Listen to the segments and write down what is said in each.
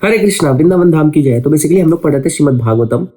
हरे कृष्णा, वृंदावन धाम की जय। तो बेसिकली हम लोग पढ़ रहे थे श्रीमद् भागवतम।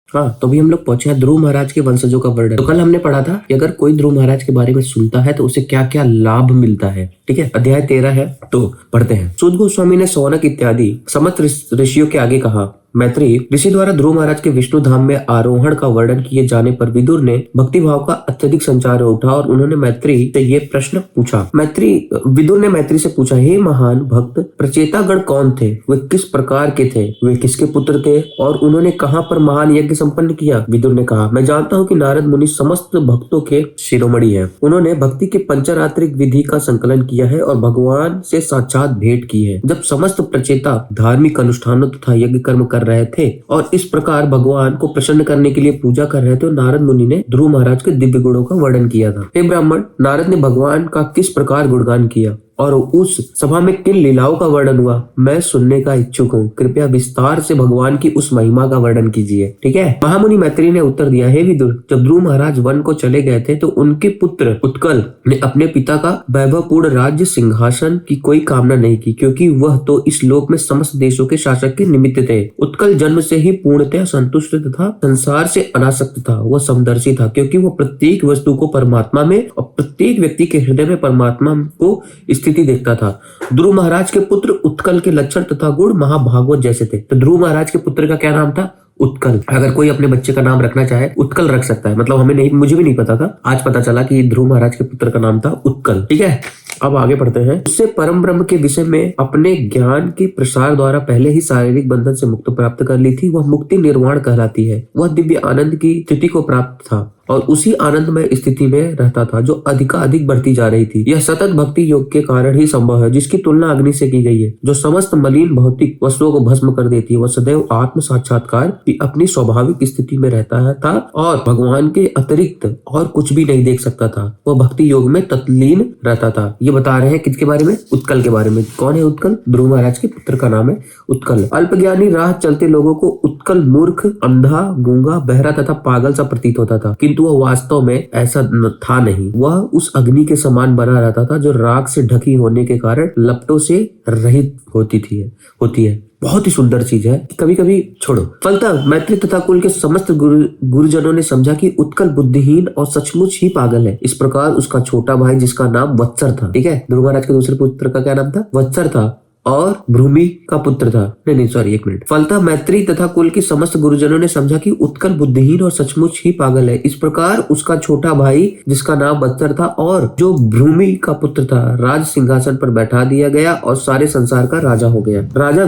हाँ, तो अभी हम लोग पहुंचे हैं ध्रुव महाराज के वंशजों का वर्णन। तो कल हमने पढ़ा था कि अगर कोई ध्रुव महाराज के बारे में सुनता है तो उसे क्या क्या लाभ मिलता है। ठीक है, अध्याय 13 है, तो पढ़ते हैं। सूत गोस्वामी ने सौनक इत्यादि समस्त ऋषियों के आगे कहा, मैत्री ऋषि द्वारा ध्रुव महाराज के विष्णु धाम में आरोहण का वर्णन किए जाने पर विदुर ने भक्ति भाव का अत्यधिक संचार उठा और उन्होंने मैत्री से ये प्रश्न पूछा। विदुर ने मैत्री से पूछा, हे महान भक्त, प्रचेतागण कौन थे? वे किस प्रकार के थे? वे किसके पुत्र थे और उन्होंने कहाँ पर महान यज्ञ संपन्न किया? विदुर ने कहा, मैं जानता हूँ कि नारद मुनि समस्त भक्तों के शिरोमणि है। उन्होंने भक्ति के पंचरात्रिक विधि का संकलन किया है और भगवान से साक्षात भेंट की है। जब समस्त प्रचेता धार्मिक अनुष्ठानों तथा यज्ञ कर्म कर रहे थे और इस प्रकार भगवान को प्रसन्न करने के लिए पूजा कर रहे थे, नारद मुनि ने ध्रुव महाराज के दिव्य गुणों का वर्णन किया था। हे ब्राह्मण, नारद ने भगवान का किस प्रकार गुणगान किया और उस सभा में किन लीलाओं का वर्णन हुआ, मैं सुनने का इच्छुक हूँ। कृपया विस्तार से भगवान की उस महिमा का वर्णन कीजिए। ठीक है। महामुनि मैत्री ने उत्तर दिया, हे विदुर, जब ध्रुव महाराज वन को चले गए थे तो उनके पुत्र उत्कल ने अपने पिता का वैभवपूर्ण राज्य सिंहासन की कोई कामना नहीं की, क्योंकि वह तो इस लोक में समस्त देशों के शासक के निमित्त थे। उत्कल जन्म से ही पूर्णतः संतुष्ट तथा संसार से अनासक्त था। वह समदर्शी था, क्योंकि वह प्रत्येक वस्तु को परमात्मा में और प्रत्येक व्यक्ति के हृदय में परमात्मा को स्थिति देखता था। ध्रुव महाराज के पुत्र उत्कल के लक्षण तथा गुण महाभागवत जैसे थे। तो ध्रुव महाराज के पुत्र का क्या नाम था? उत्कल। अगर कोई अपने बच्चे का नाम रखना चाहे उत्कल रख सकता है। मतलब मुझे भी नहीं पता था, आज पता चला कि ध्रुव महाराज के पुत्र का नाम था उत्कल। ठीक है, अब आगे बढ़ते हैं। उससे परम ब्रह्म के विषय में अपने ज्ञान के प्रसार द्वारा पहले ही शारीरिक बंधन से मुक्ति प्राप्त कर ली थी। वह मुक्ति निर्वाण कहलाती है। वह दिव्य आनंद की स्थिति को प्राप्त था और उसी आनंदमय स्थिति में रहता था जो अधिकाधिक बढ़ती जा रही थी। यह सतत भक्ति योग के कारण ही संभव है, जिसकी तुलना अग्नि से की गई है, जो समस्त मलिन भौतिक वस्तुओं को भस्म कर देती है। वह सदैव आत्म साक्षात्कार की अपनी स्वाभाविक स्थिति में रहता था और भगवान के अतिरिक्त और कुछ भी नहीं देख सकता था। वह भक्ति योग में तल्लीन रहता था। ये बता रहे हैं किसके बारे में? उत्कल के बारे में। कौन है उत्कल? ध्रुव महाराज के पुत्र का नाम है उत्कल। अल्पज्ञानी राह चलते लोगों को उत्कल मूर्ख, अंधा, गूंगा, बहरा तथा पागल सा प्रतीत होता था, किंतु वह वास्तव में ऐसा था नहीं। वह उस अग्नि के समान बना रहता था जो राख से ढकी होने के कारण लपटों से रहित होती है। बहुत ही सुंदर चीज है। कभी कभी छोड़ो। फलतः मैत्री तथा कुल के समस्त गुरुजनों ने समझा कि उत्कल बुद्धिहीन और सचमुच ही पागल है। इस प्रकार उसका छोटा भाई, जिसका नाम वत्सर था, ठीक है, ध्रुव महाराज के दूसरे पुत्र का क्या नाम था? वत्सर था और भ्रूमि का पुत्र था। नहीं सॉरी, एक मिनट। फलतः मैत्री तथा कुल की समस्त गुरुजनों ने समझा कि उत्कल बुद्धिहीन और सचमुच ही पागल है। इस प्रकार उसका छोटा भाई, जिसका नाम वत्सर था और जो भ्रूमि का पुत्र था, राज सिंहासन पर बैठा दिया गया और सारे संसार का राजा हो गया। राजा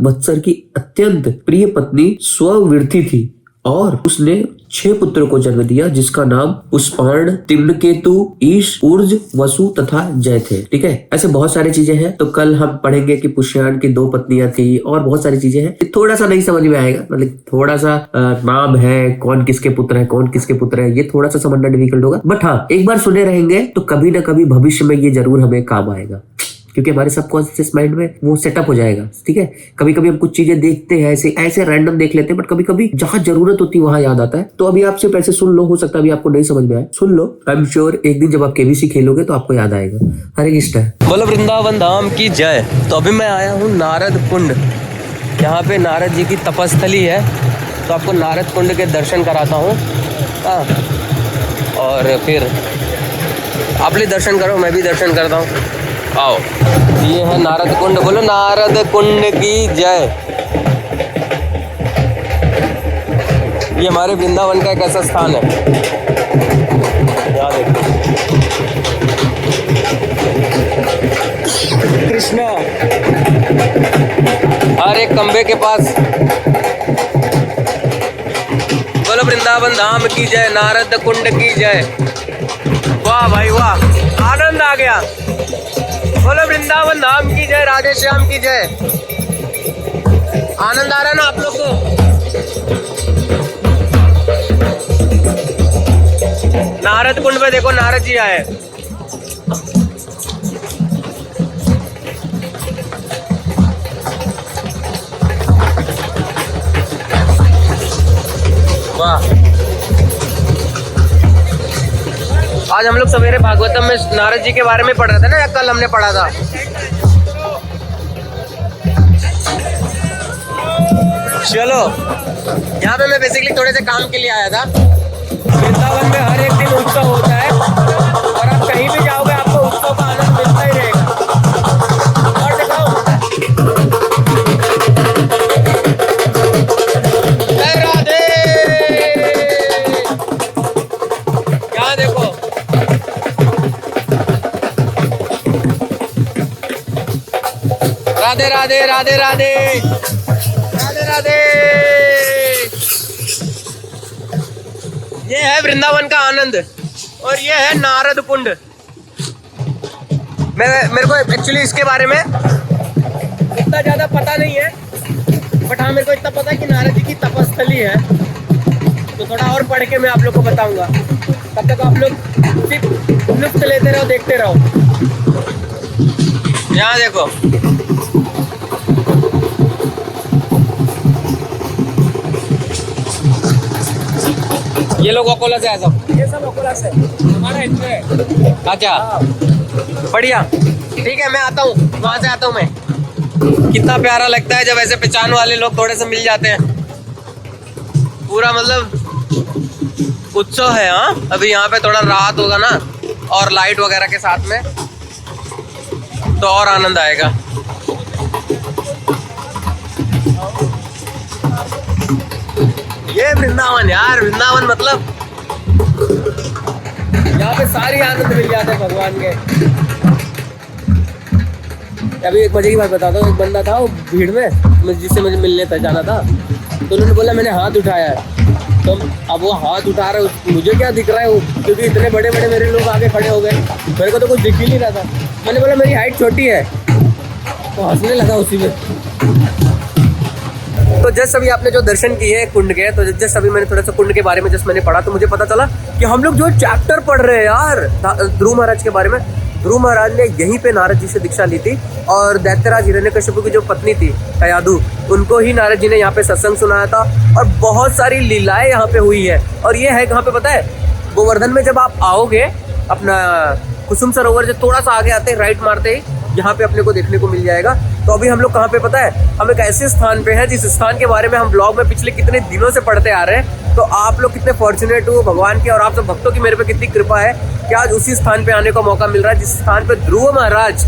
वत्सर की अत्यंत प्रिय पत्नी स्ववृद्धि थी और उसने 6 पुत्रों को जन्म दिया, जिसका नाम पुष्पाण, तिम्नकेतु, ईश, ऊर्ज, वसु तथा जय थे। ठीक है, ऐसे बहुत सारी चीजें हैं। तो कल हम पढ़ेंगे कि पुष्पाण की 2 पत्नियां थी और बहुत सारी चीजें हैं। थोड़ा सा नहीं समझ में आएगा, मतलब थोड़ा सा नाम है, कौन किसके पुत्र है, ये थोड़ा सा समझना डिफिकल्ट होगा। बट हाँ, एक बार सुने रहेंगे तो कभी ना कभी भविष्य में ये जरूर हमें काम आएगा, क्योंकि हमारे सबकॉन्शियस माइंड में वो सेटअप हो जाएगा। ठीक है, कभी कभी हम कुछ चीजें देखते हैं, ऐसे रैंडम देख लेते हैं, बट कभी कभी जहां जरूरत होती है वहां याद आता है। तो अभी आप सिर्फ ऐसे सुन लो, हो सकता है अभी आपको नहीं समझ में आए, सुन लो। आई एम श्योर एक दिन जब आप केबीसी खेलोगे तो आपको याद आएगा। हरे कृष्ण। बोलो वृंदावन धाम की जय। तो अभी मैं आया हूँ नारद कुंड। यहाँ पे नारद जी की तपस्थली है, तो आपको नारद कुंड के दर्शन कराता हूँ। और फिर आप भी दर्शन करो, मैं भी दर्शन करता हूँ। आओ, ये है नारद कुंड। बोलो नारद कुंड की जय। ये हमारे वृंदावन का एक ऐसा स्थान है। याद है कृष्णा हर एक खंबे के पास। बोलो वृंदावन धाम की जय, नारद कुंड की जय। वाह भाई वाह, आनंद आ गया। बोलो वृंदावन धाम की जय, राधे श्याम की जय। आनंद आ रहा है ना आप लोग को? नारद कुंड में देखो नारद जी आए। वाह, आज हम लोग सवेरे भागवतम में नारद जी के बारे में पढ़ रहे थे ना, या कल हमने पढ़ा था। चलो, यहाँ पे मैं बेसिकली थोड़े से काम के लिए आया था। वृंदावन में हर एक दिन उत्सव होता है और आप कहीं भी जाओगे आपको उत्सव का आनंद मिलता ही रहेगा। और दिखाओ, जय राधे। यहाँ देखो, राधे राधे राधे राधे राधे राधे। ये है वृंदावन का आनंद और ये है नारद कुंड। मेरे को एक्चुअली इसके बारे में इतना ज्यादा पता नहीं है, बट हाँ मेरे को इतना पता है कि नारद जी की तपस्थली है। तो थोड़ा और पढ़ के मैं आप लोग को बताऊंगा। तब तक आप लोग सिर्फ लुत्फ लेते रहो, देखते रहो। यहाँ देखो, ये लोग अकोला से आए सब। ये सब अकोला से, हमारा हिंदू है। अच्छा, बढ़िया, ठीक है, मैं आता हूँ, वहाँ से आता हूँ मैं। कितना प्यारा लगता है जब ऐसे पहचान वाले लोग थोड़े से मिल जाते हैं। पूरा मतलब उत्सव है। हाँ, अभी यहाँ पे थोड़ा रात होगा ना और लाइट वगैरह के साथ में, तो और आनंद आएगा। ये वृंदावन यार, वृंदावन मतलब यहाँ पे सारी आनंद मिल जाते हैं भगवान के। अभी एक मजे की बात बताता हूँ। एक बंदा था वो भीड़ में, जिससे मुझे मिलने तक जाना था, तो उन्होंने बोला मैंने हाथ उठाया है। तो अब वो हाथ उठा रहा है, मुझे क्या दिख रहा है वो, क्योंकि इतने बड़े बड़े मेरे लोग आगे खड़े हो गए, मेरे को तो कुछ दिख ही नहीं रहा था। मैंने बोला मेरी हाइट छोटी है, तो हंसने लगा उसी में। तो जस्ट अभी आपने जो दर्शन किए कुंड के, तो जस्ट अभी मैंने थोड़ा सा कुंड के बारे में जस्ट मैंने पढ़ा, तो मुझे पता चला कि हम लोग जो चैप्टर पढ़ रहे हैं यार ध्रुव महाराज के बारे में। ध्रुव महाराज ने यहीं पे नारद जी से दीक्षा ली थी, और दैत्यराज हिरण्यकशिपु की जो पत्नी थी कयाधु, उनको ही नारद जी ने यहाँ पे सत्संग सुनाया था। और बहुत सारी लीलाएं यहाँ पे हुई है। और ये है कहाँ पे पता है? गोवर्धन में जब आप आओगे, अपना कुसुम सरोवर से थोड़ा सा आगे आते हैं, राइट मारते ही यहाँ पे अपने को देखने को मिल जाएगा। तो अभी हम लोग कहाँ पे पता है? हम एक ऐसे स्थान पे हैं जिस स्थान के बारे में हम ब्लॉग में पिछले कितने दिनों से पढ़ते आ रहे हैं। तो आप लोग कितने फॉर्चुनेट हो भगवान के, और आप सब भक्तों की मेरे पे कितनी कृपा है कि आज उसी स्थान पे आने का मौका मिल रहा है जिस स्थान पे ध्रुव महाराज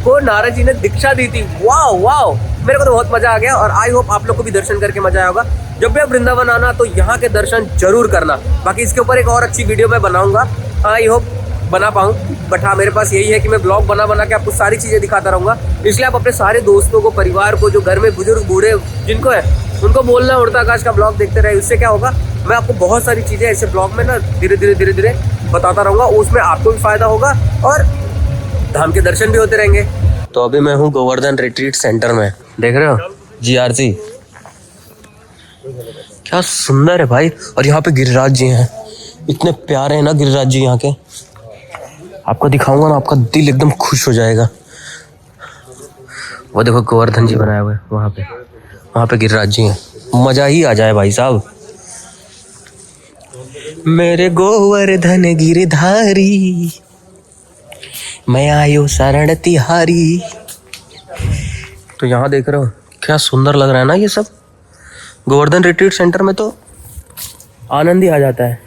को नारद जी ने दीक्षा दी थी। वाह वाह, मेरे को तो बहुत मजा आ गया, और आई होप आप लोग को भी दर्शन करके मजा आया होगा। जब भी आप वृंदावन आना तो यहाँ के दर्शन जरूर करना। बाकी इसके ऊपर एक और अच्छी वीडियो मैं बनाऊंगा, आई होप बना पाऊँ। बट हाँ, मेरे पास यही है कि मैं ब्लॉग बना के आपको सारी चीज़ें दिखाता रहूँगा। इसलिए आप अपने सारे दोस्तों को, परिवार को, जो घर में बुजुर्ग बूढ़े जिनको है, उनको बोलना उड़ता आकाश का ब्लॉग देखते रहे। उससे क्या होगा, मैं आपको बहुत सारी चीज़ें ऐसे ब्लॉग में ना धीरे धीरे बताता रहूँगा। उसमें आपको भी फायदा होगा और धाम के दर्शन भी होते रहेंगे। तो अभी मैं हूँ गोवर्धन रिट्रीट सेंटर में, देख रहे हो GRC, क्या सुंदर है भाई। और यहाँ पे गिरिराज जी हैं, इतने प्यारे हैं ना गिरिराज जी यहाँ के। आपको दिखाऊंगा ना, आपका दिल एकदम खुश हो जाएगा। वो देखो गोवर्धन जी बनाए हुए वहाँ पे गिरिराज जी हैं, मजा ही आ जाए भाई साहब। मेरे गोवर्धन गिरधारी, मैं आयो शरण तिहारी। तो यहाँ देख रहे हो क्या सुंदर लग रहा है ना ये सब। गोवर्धन रिट्रीट सेंटर में तो आनंद ही आ जाता है।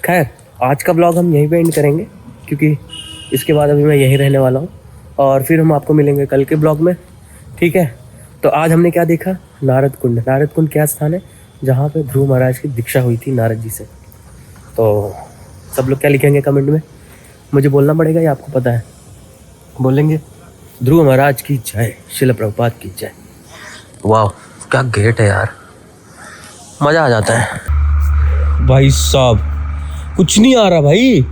खैर, आज का ब्लॉग हम यहीं पे एंड करेंगे, क्योंकि इसके बाद अभी मैं यहीं रहने वाला हूँ, और फिर हम आपको मिलेंगे कल के ब्लॉग में, ठीक है। तो आज हमने क्या देखा? नारद कुंड। नारद कुंड क्या स्थान है? जहाँ पे ध्रुव महाराज की दीक्षा हुई थी नारद जी से। तो सब लोग क्या लिखेंगे कमेंट में? मुझे बोलना पड़ेगा या आपको पता है? बोलेंगे ध्रुव महाराज की जय, शिल प्रभुपाद की जय। वाह, क्या गेट है यार, मज़ा आ जाता है। भाई साहब कुछ नहीं आ रहा भाई,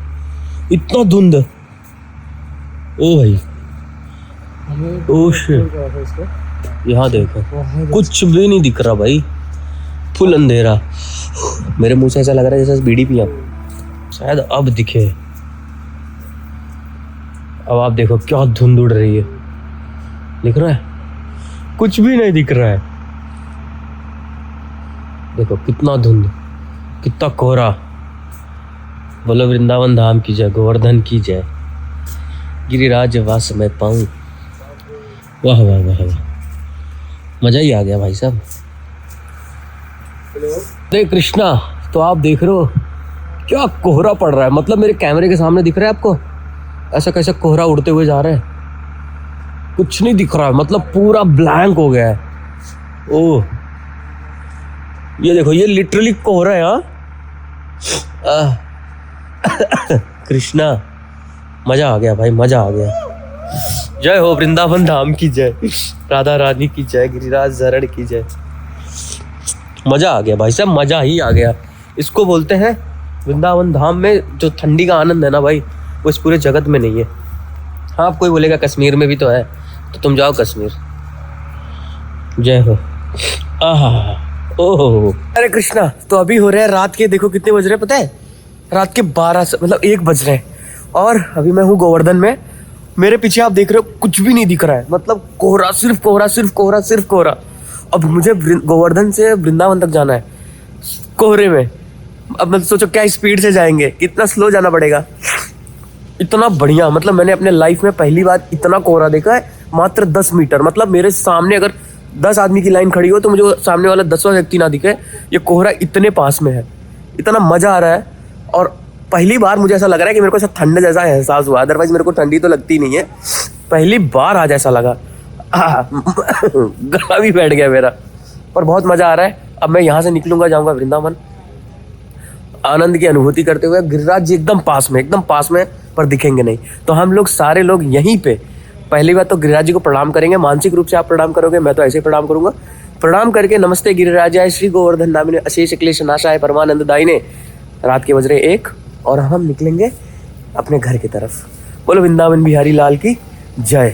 इतना धुंध। ओ भाई, ओ शिट, यहाँ देखो कुछ भी नहीं दिख रहा भाई, फुल अंधेरा। मेरे मुंह से ऐसा लग रहा है जैसे बीड़ी पिया, शायद अब दिखे। अब आप देखो क्या धुंध उड़ रही है, दिख रहा है? कुछ भी नहीं दिख रहा है। देखो कितना धुंध, कितना कोहरा। बोलो वृंदावन धाम की जय, गोवर्धन की जय, गिरिराज वास मैं पाऊँ। वाह वाह वाह वाह, मजा ही आ गया भाई साहब। हरे कृष्णा। तो आप देख रहे हो क्या कोहरा पड़ रहा है, मतलब मेरे कैमरे के सामने दिख रहा है आपको, ऐसा कैसा कोहरा उड़ते हुए जा रहा है, कुछ नहीं दिख रहा है, मतलब पूरा ब्लैंक हो गया है। ओह ये देखो, ये लिटरली कोहरा है। हाँ कृष्णा, मजा आ गया भाई, मजा आ गया। जय हो वृंदावन धाम की जय, राधा रानी की जय, गिरिराज झरण की जय। मजा आ गया भाई साहब, मजा ही आ गया। इसको बोलते हैं वृंदावन धाम में जो ठंडी का आनंद है ना भाई, वो इस पूरे जगत में नहीं है। हाँ आप कोई बोलेगा कश्मीर में भी तो है, तो तुम जाओ कश्मीर। जय हो। आहा ओहो। अरे कृष्णा, तो अभी हो रहे हैं रात के, देखो कितने बज रहे हैं पता है, रात के 12 मतलब 1 बज रहे हैं, और अभी मैं हूँ गोवर्धन में। मेरे पीछे आप देख रहे हो कुछ भी नहीं दिख रहा है, मतलब कोहरा, सिर्फ कोहरा, सिर्फ कोहरा, सिर्फ कोहरा। अब मुझे गोवर्धन से वृंदावन तक जाना है कोहरे में। अब मैं सोचो क्या स्पीड से जाएंगे, कितना स्लो जाना पड़ेगा। इतना बढ़िया, मतलब मैंने अपने लाइफ में पहली बार इतना कोहरा देखा है। मात्र 10 मीटर, मतलब मेरे सामने अगर 10 आदमी की लाइन खड़ी हो तो मुझे वो सामने वाला 10वां व्यक्ति ना दिखे। ये कोहरा इतने पास में है, इतना मजा आ रहा है। और पहली बार मुझे ऐसा लग रहा है कि मेरे को ऐसा ठंड जैसा एहसास हुआ, अदरवाइज मेरे को ठंडी तो लगती नहीं है। पहली बार आज ऐसा लगा, गला भी बैठ गया मेरा, पर बहुत मजा आ रहा है। अब मैं यहाँ से निकलूंगा, जाऊंगा वृंदावन, आनंद की अनुभूति करते हुए। गिरिराज जी एकदम पास में पर दिखेंगे नहीं। तो हम लोग सारे लोग यहीं पे पहली बार तो गिरिराज जी को प्रणाम करेंगे। मानसिक रूप से आप प्रणाम करोगे, मैं तो ऐसे ही प्रणाम करूंगा। प्रणाम करके नमस्ते गिरिराजाय श्री गोवर्धन नामिने अशेष क्लेश नाशाय परमानंद दायिने। रात के बज रहे 1 और हम निकलेंगे अपने घर की तरफ। बोलो वृंदावन बिहारी लाल की जय।